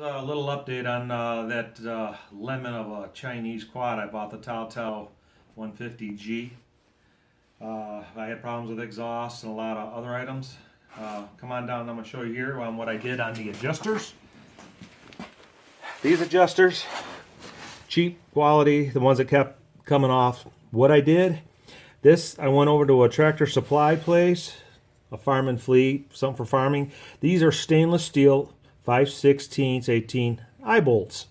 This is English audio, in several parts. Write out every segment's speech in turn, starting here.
A little update on that lemon of a Chinese quad. I bought the Tao Tao 150G. I had problems with exhaust and a lot of other items. Come on down, I'm going to show you here on what I did on the adjusters. These adjusters, cheap quality, the ones that kept coming off. What I did, I went over to a tractor supply place, a farm and fleet, something for farming. These are stainless steel 5/16 18 eye bolts.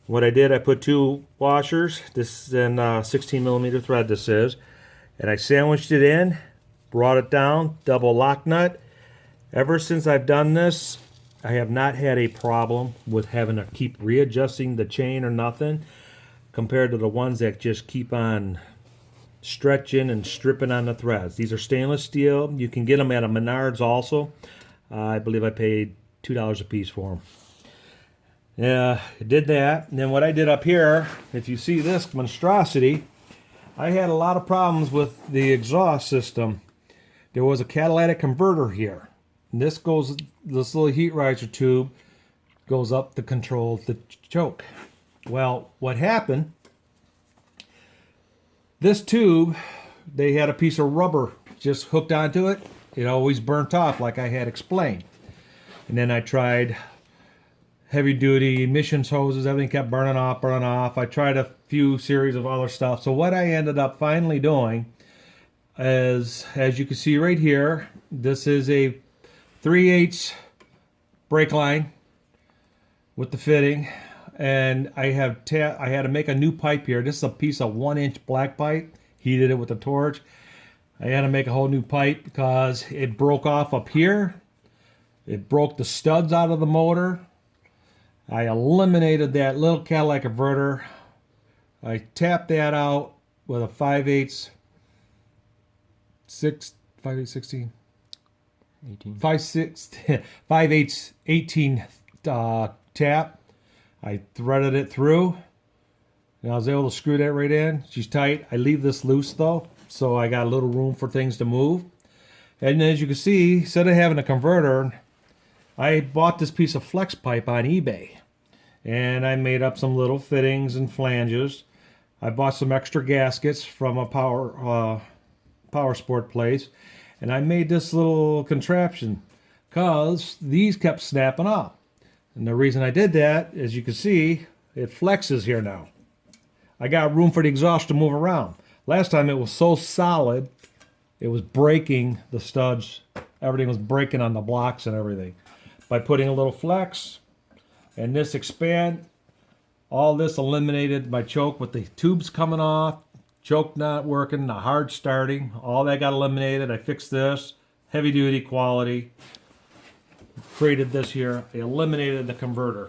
What I did, I put two washers, this is in 16 millimeter thread this is, and I sandwiched it in, brought it down, double lock nut. Ever since I've done this, I have not had a problem with having to keep readjusting the chain or nothing, compared to the ones that just keep on stretching and stripping on the threads. These are stainless steel. You can get them at a Menards also. I believe I paid $2 a piece for them. Yeah, I did that. And then what I did up here, if you see this monstrosity, I had a lot of problems with the exhaust system. There was a catalytic converter here. And this little heat riser tube goes up to control the choke. Well, what happened, this tube, they had a piece of rubber just hooked onto it. It always burnt off like I had explained. And then I tried heavy duty emissions hoses, everything kept burning off. I tried a few series of other stuff. So what I ended up finally doing is, as you can see right here, this is a 3/8 brake line with the fitting. And I had to make a new pipe here. This is a piece of 1-inch black pipe. Heated it with a torch. I had to make a whole new pipe because it broke off up here. It broke the studs out of the motor. I eliminated that little catalytic converter. I tapped that out with a 5/8 16 18 5/8 18 tap. I threaded it through, and I was able to screw that right in. She's tight. I leave this loose though, so I got a little room for things to move. And as you can see, instead of having a converter, I bought this piece of flex pipe on eBay, and I made up some little fittings and flanges. I bought some extra gaskets from a power sport place, and I made this little contraption because these kept snapping off. And the reason I did that, as you can see, it flexes here now. I got room for the exhaust to move around. Last time it was so solid, it was breaking the studs. Everything was breaking on the blocks and everything. By putting a little flex and this expand, all this eliminated my choke with the tubes coming off, choke not working, the hard starting, all that got eliminated. I fixed this, heavy duty quality, created this here, I eliminated the converter.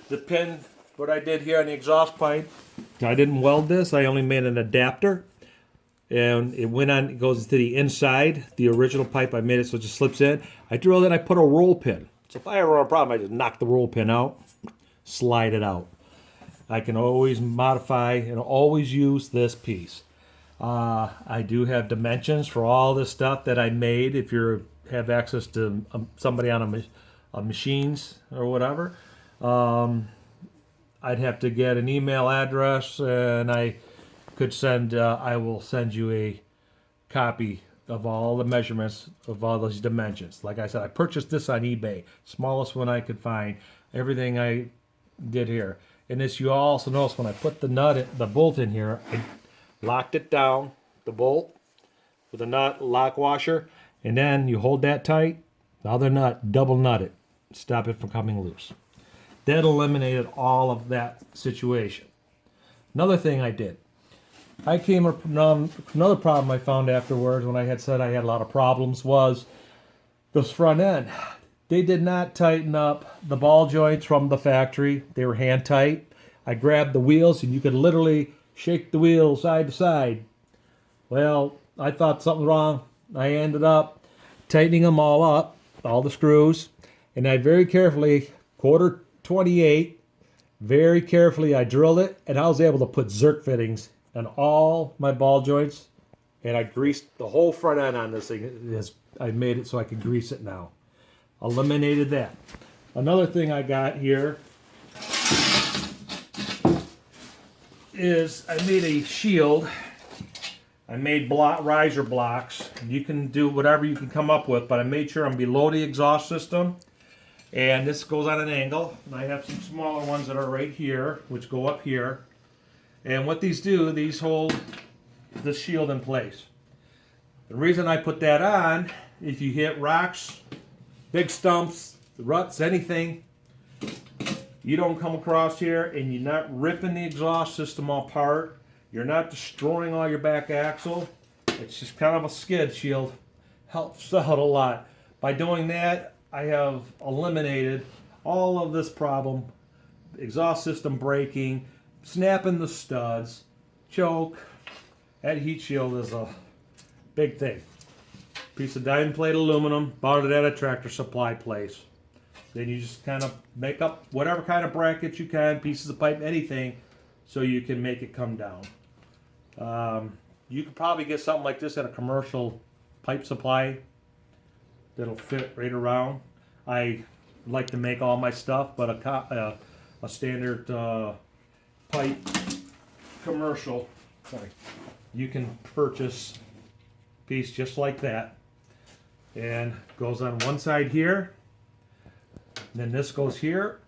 The pin, what I did here on the exhaust pipe, I didn't weld this, I only made an adapter. And it went on, it goes to the inside. The original pipe, I made it so it just slips in. I drilled it, I put a roll pin. So if I ever have a problem, I just knock the roll pin out, slide it out. I can always modify and always use this piece. I do have dimensions for all this stuff that I made. If you have access to somebody on a machines or whatever, I'd have to get an email address, and I will send you a copy of all the measurements of all those dimensions. Like I said, I purchased this on eBay, smallest one I could find. Everything I did here. And this, you also notice when I put the bolt in here, I locked it down, the bolt, with a nut lock washer, and then you hold that tight, the other nut, double nut it, stop it from coming loose. That eliminated all of that situation. Another thing I did, another problem I found afterwards when I had said I had a lot of problems was this front end. They did not tighten up the ball joints from the factory. They were hand tight. I grabbed the wheels and you could literally shake the wheels side to side. Well, I thought something wrong. I ended up tightening them all up, all the screws, and I very carefully, quarter 28, very carefully I drilled it, and I was able to put Zerk fittings on all my ball joints, and I greased the whole front end on this thing. I made it so I could grease it now. Eliminated that. Another thing I got here is I made a shield. I made riser blocks. You can do whatever you can come up with, but I made sure I'm below the exhaust system. And this goes on an angle. And I have some smaller ones that are right here, which go up here. And what these do, these hold the shield in place. The reason I put that on, if you hit rocks, big stumps, ruts, anything, you don't come across here and you're not ripping the exhaust system apart. You're not destroying all your back axle. It's just kind of a skid shield. Helps out a lot. By doing that, I have eliminated all of this problem. Exhaust system breaking, snapping the studs, choke. That heat shield is a big thing. Piece of diamond plate aluminum, bought it at a Tractor Supply place. Then you just kind of make up whatever kind of brackets you can, pieces of pipe, anything, so you can make it come down. You could probably get something like this at a commercial pipe supply that'll fit right around. I like to make all my stuff, but a standard pipe commercial, you can purchase a piece just like that, and goes on one side here, and then this goes here.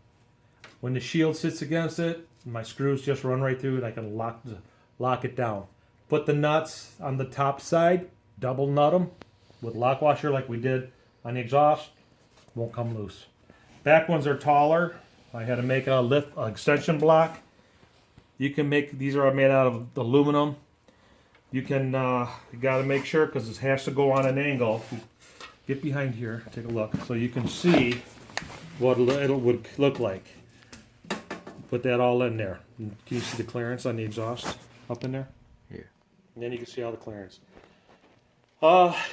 When the shield sits against it, my screws just run right through it. I can lock it down. Put the nuts on the top side, double nut them with lock washer like we did on the exhaust. Won't come loose. Back ones are taller. I had to make a extension block. You can make, these are made out of aluminum. You can, you got to make sure, because this has to go on an angle. Get behind here, take a look, so you can see what it would look like. Put that all in there. Can you see the clearance on the exhaust up in there? Yeah. And then you can see all the clearance.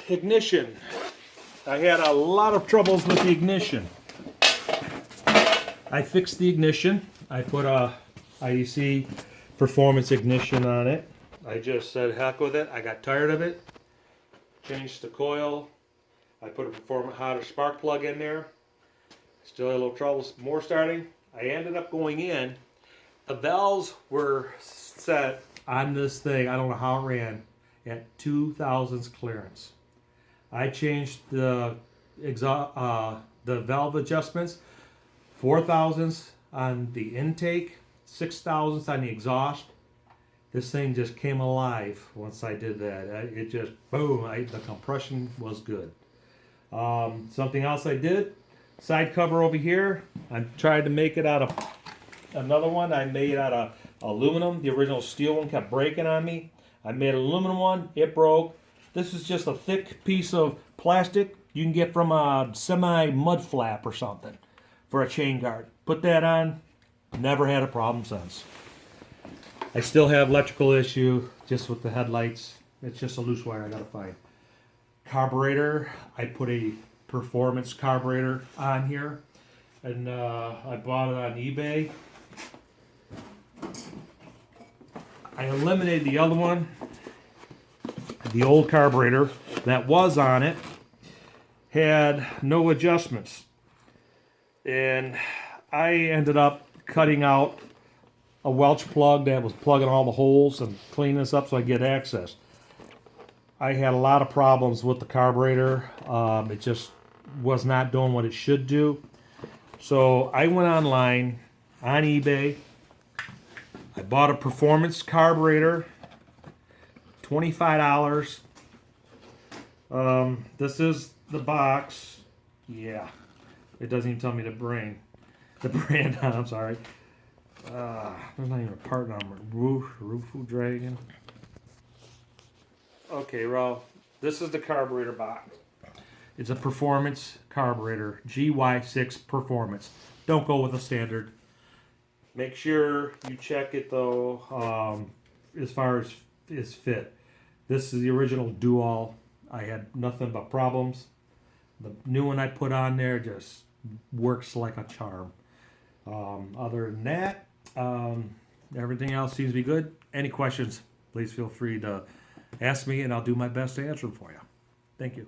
Ignition. I had a lot of troubles with the ignition. I fixed the ignition. I put a IEC performance ignition on it. I just said heck with it. I got tired of it. Changed the coil. I put a performance hotter spark plug in there. Still had a little trouble more starting. I ended up going in. The valves were set on this thing. I don't know how it ran at 2,000s clearance. I changed the valve adjustments, 4,000s on the intake, 6,000s on the exhaust. This thing just came alive once I did that. It just, boom, the compression was good. Something else I did, side cover over here, I tried to make it out of another one. I made it out of aluminum. The original steel one kept breaking on me. I made an aluminum one, it broke. This is just a thick piece of plastic you can get from a semi-mud flap or something for a chain guard. Put that on, never had a problem since. I still have electrical issue just with the headlights. It's just a loose wire I gotta find. Carburetor, I put a performance carburetor on here, and I bought it on eBay. I eliminated the other one. The old carburetor that was on it had no adjustments, and I ended up cutting out a Welch plug that was plugging all the holes and cleaning this up so I get access. I had a lot of problems with the carburetor. It just was not doing what it should do. So I went online on eBay. I bought a performance carburetor, $25. This is the box. Yeah, it doesn't even tell me the brand on. I'm sorry. There's not even a part number. Roofu Dragon. Okay, well, this is the carburetor box. It's a performance carburetor, GY6 Performance. Don't go with a standard. Make sure you check it though, as far as is fit. This is the original Dual. I had nothing but problems. The new one I put on there just works like a charm. Other than that, everything else seems to be good. Any questions, please feel free to ask me and I'll do my best to answer them for you. Thank you.